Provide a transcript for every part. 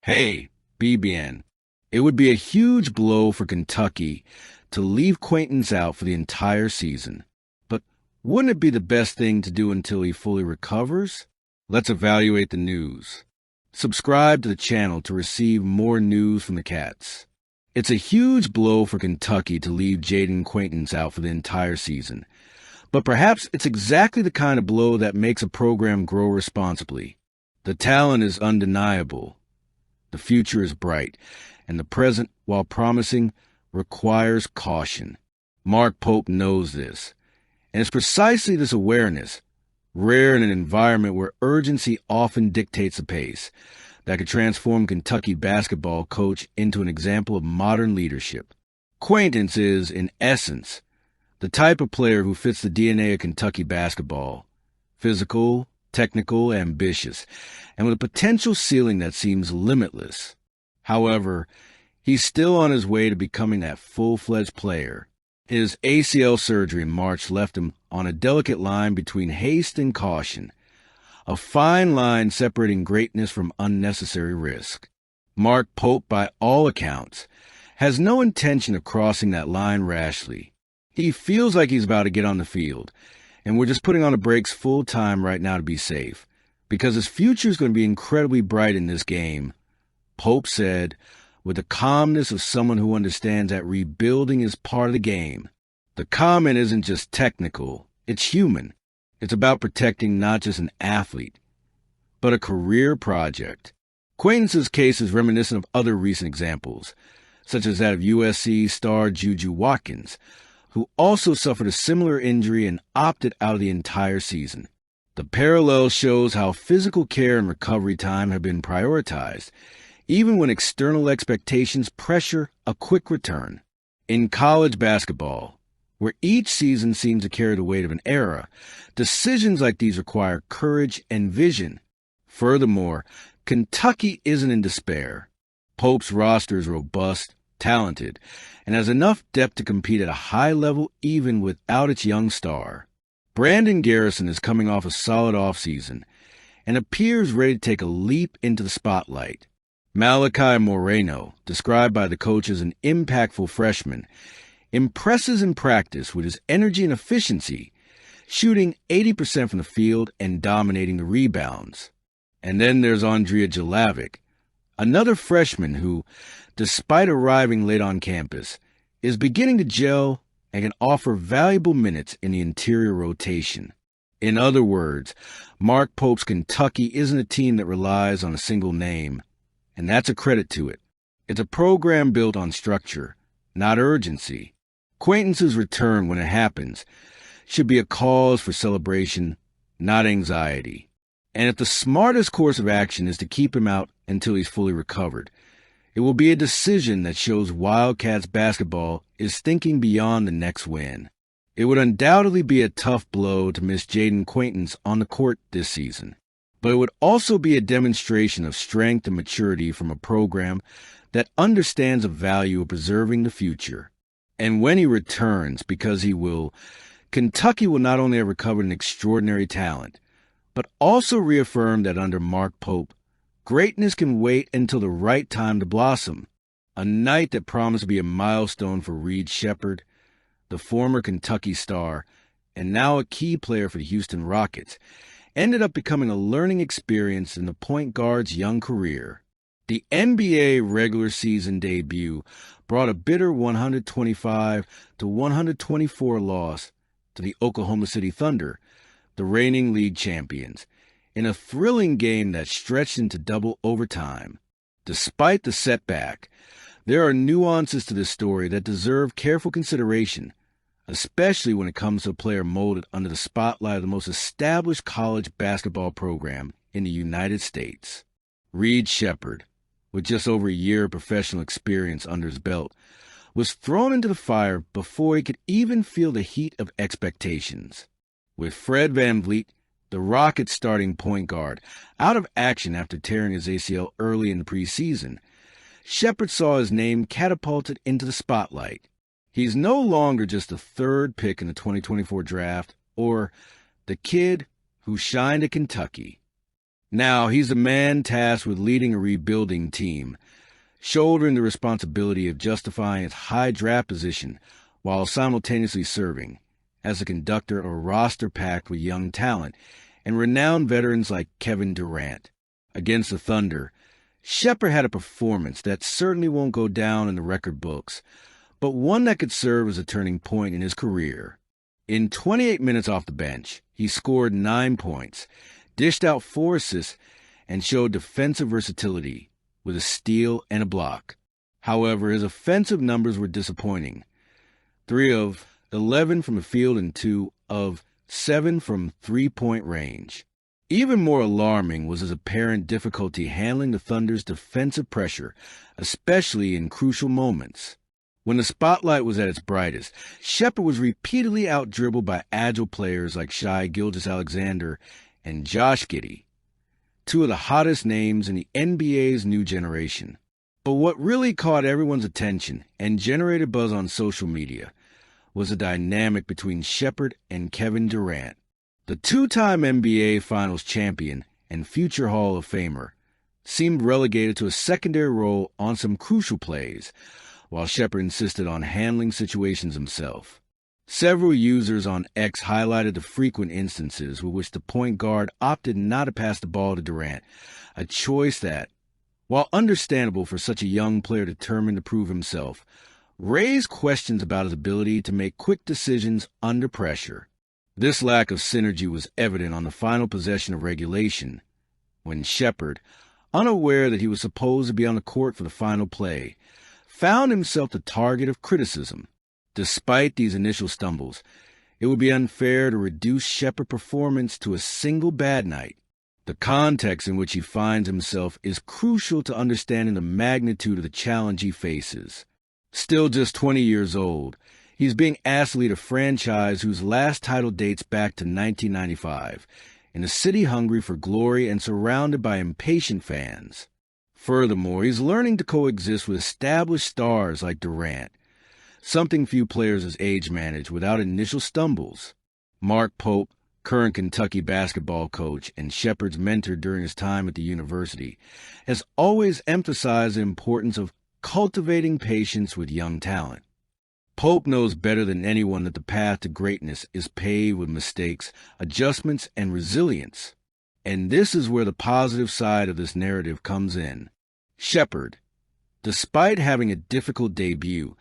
Hey, BBN. It would be a huge blow for Kentucky to leave Quaintance out for the entire season. But wouldn't it be the best thing to do until he fully recovers? Let's evaluate the news. Subscribe to the channel to receive more news from the Cats. It's a huge blow for Kentucky to leave Jaden Quaintance out for the entire season. But perhaps it's exactly the kind of blow that makes a program grow responsibly. The talent is undeniable. The future is bright, and the present, while promising, requires caution. Mark Pope knows this, and it's precisely this awareness, rare in an environment where urgency often dictates the pace, that could transform Kentucky basketball coach into an example of modern leadership. Quaintance is, in essence, the type of player who fits the DNA of Kentucky basketball: physical, technical, ambitious, and with a potential ceiling that seems limitless. However, he's still on his way to becoming that full-fledged player. His ACL surgery in March left him on a delicate line between haste and caution, a fine line separating greatness from unnecessary risk. Mark Pope, by all accounts, has no intention of crossing that line rashly. He feels like he's about to get on the field, and we're just putting on the brakes full time right now to be safe, because his future is going to be incredibly bright in this game. Pope said, with the calmness of someone who understands that rebuilding is part of the game. The comment isn't just technical, it's human. It's about protecting not just an athlete, but a career project. Quaintance's case is reminiscent of other recent examples, such as that of USC star Juju Watkins, who also suffered a similar injury and opted out of the entire season. The parallel shows how physical care and recovery time have been prioritized, even when external expectations pressure a quick return. In college basketball, where each season seems to carry the weight of an era, decisions like these require courage and vision. Furthermore, Kentucky isn't in despair. Pope's roster is robust, talented, and has enough depth to compete at a high level even without its young star. Brandon Garrison is coming off a solid offseason and appears ready to take a leap into the spotlight. Malachi Moreno, described by the coach as an impactful freshman, impresses in practice with his energy and efficiency, shooting 80% from the field and dominating the rebounds. And then there's Andrea Jelavic, another freshman who, despite arriving late on campus, is beginning to gel and can offer valuable minutes in the interior rotation. In other words, Mark Pope's Kentucky isn't a team that relies on a single name, and that's a credit to it. It's a program built on structure, not urgency. Quaintance's return, when it happens, should be a cause for celebration, not anxiety. And if the smartest course of action is to keep him out until he's fully recovered, it will be a decision that shows Wildcats basketball is thinking beyond the next win. It would undoubtedly be a tough blow to miss Jaden Quaintance on the court this season, but it would also be a demonstration of strength and maturity from a program that understands the value of preserving the future. And when he returns, because he will, Kentucky will not only have recovered an extraordinary talent, but also reaffirm that under Mark Pope, greatness can wait until the right time to blossom. A night that promised to be a milestone for Reed Sheppard, the former Kentucky star, and now a key player for the Houston Rockets, ended up becoming a learning experience in the point guard's young career. The NBA regular season debut brought a bitter 125-124 loss to the Oklahoma City Thunder, the reigning league champions, in a thrilling game that stretched into double overtime. Despite the setback, there are nuances to this story that deserve careful consideration, especially when it comes to a player molded under the spotlight of the most established college basketball program in the United States. Reed Sheppard, with just over a year of professional experience under his belt, was thrown into the fire before he could even feel the heat of expectations. With Fred VanVleet, the Rockets' starting point guard, out of action after tearing his ACL early in the preseason, Sheppard saw his name catapulted into the spotlight. He's no longer just the third pick in the 2024 draft or the kid who shined at Kentucky. Now, he's a man tasked with leading a rebuilding team, shouldering the responsibility of justifying its high draft position while simultaneously serving as a conductor of a roster packed with young talent and renowned veterans like Kevin Durant. Against the Thunder, Sheppard had a performance that certainly won't go down in the record books, but one that could serve as a turning point in his career. In 28 minutes off the bench, he scored 9 points, dished out 4 assists, and showed defensive versatility with a steal and a block. However, his offensive numbers were disappointing. 3 of 11 from the field and 2 of 7 from three-point range. Even more alarming was his apparent difficulty handling the Thunder's defensive pressure, especially in crucial moments. When the spotlight was at its brightest, Sheppard was repeatedly out-dribbled by agile players like Shai Gilgeous-Alexander and Josh Giddey, 2 of the hottest names in the NBA's new generation. But what really caught everyone's attention and generated buzz on social media was the dynamic between Sheppard and Kevin Durant. The 2-time NBA Finals champion and future Hall of Famer seemed relegated to a secondary role on some crucial plays, while Sheppard insisted on handling situations himself. Several users on X highlighted the frequent instances with which the point guard opted not to pass the ball to Durant, a choice that, while understandable for such a young player determined to prove himself, raised questions about his ability to make quick decisions under pressure. This lack of synergy was evident on the final possession of regulation, when Sheppard, unaware that he was supposed to be on the court for the final play, found himself the target of criticism. Despite these initial stumbles, it would be unfair to reduce Sheppard's performance to a single bad night. The context in which he finds himself is crucial to understanding the magnitude of the challenge he faces. Still just 20 years old, he's being asked to lead a franchise whose last title dates back to 1995, in a city hungry for glory and surrounded by impatient fans. Furthermore, he's learning to coexist with established stars like Durant, something few players his age manage without initial stumbles. Mark Pope, current Kentucky basketball coach and Sheppard's mentor during his time at the university, has always emphasized the importance of cultivating patience with young talent. Pope knows better than anyone that the path to greatness is paved with mistakes, adjustments, and resilience. And this is where the positive side of this narrative comes in. Sheppard, despite having a difficult debut,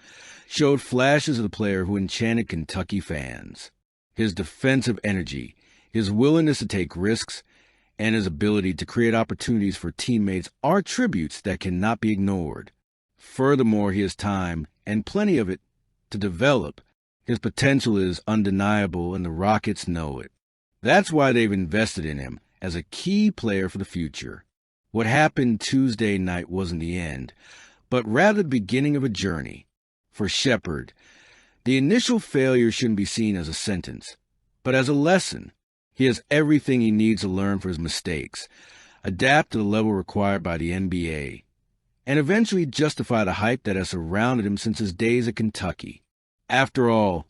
showed flashes of the player who enchanted Kentucky fans. His defensive energy, his willingness to take risks, and his ability to create opportunities for teammates are tributes that cannot be ignored. Furthermore, he has time, and plenty of it, to develop. His potential is undeniable, and the Rockets know it. That's why they've invested in him as a key player for the future. What happened Tuesday night wasn't the end, but rather the beginning of a journey. For Sheppard, the initial failure shouldn't be seen as a sentence, but as a lesson. He has everything he needs to learn from his mistakes, adapt to the level required by the NBA, and eventually justify the hype that has surrounded him since his days at Kentucky. After all,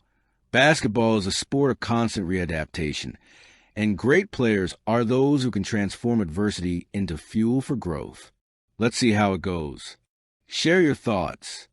basketball is a sport of constant readaptation, and great players are those who can transform adversity into fuel for growth. Let's see how it goes. Share your thoughts.